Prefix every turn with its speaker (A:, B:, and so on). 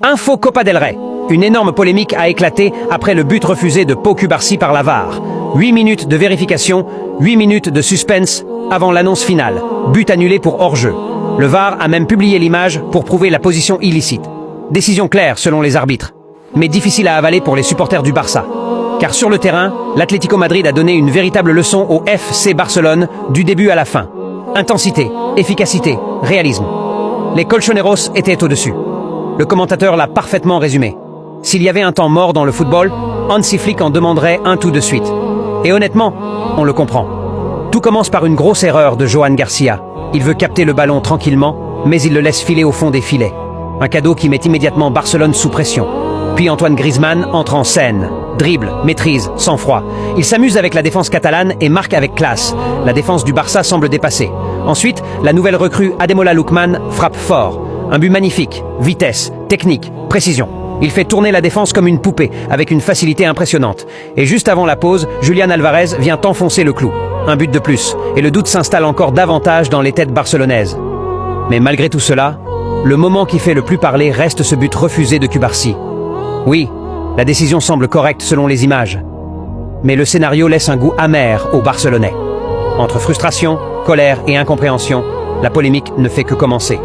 A: Info Copa del Rey. Une énorme polémique a éclaté après le but refusé de Pau Cubarsí par la VAR. 8 minutes de vérification, 8 minutes de suspense avant l'annonce finale. But annulé pour hors-jeu. Le VAR a même publié l'image pour prouver la position illicite. Décision claire selon les arbitres, mais difficile à avaler pour les supporters du Barça. Car sur le terrain, l'Atlético Madrid a donné une véritable leçon au FC Barcelone du début à la fin. Intensité, efficacité, réalisme. Les colchoneros étaient au-dessus. Le commentateur l'a parfaitement résumé. S'il y avait un temps mort dans le football, Hansi Flick en demanderait un tout de suite. Et honnêtement, on le comprend. Tout commence par une grosse erreur de Johan Garcia. Il veut capter le ballon tranquillement, mais il le laisse filer au fond des filets. Un cadeau qui met immédiatement Barcelone sous pression. Puis Antoine Griezmann entre en scène. Dribble, maîtrise, sang-froid. Il s'amuse avec la défense catalane et marque avec classe. La défense du Barça semble dépassée. Ensuite, la nouvelle recrue Ademola Lookman frappe fort. Un but magnifique, vitesse, technique, précision. Il fait tourner la défense comme une poupée, avec une facilité impressionnante. Et juste avant la pause, Julián Alvarez vient enfoncer le clou. Un but de plus, et le doute s'installe encore davantage dans les têtes barcelonaises. Mais malgré tout cela, le moment qui fait le plus parler reste ce but refusé de Cubarsí. Oui, la décision semble correcte selon les images. Mais le scénario laisse un goût amer aux Barcelonais. Entre frustration, colère et incompréhension, la polémique ne fait que commencer.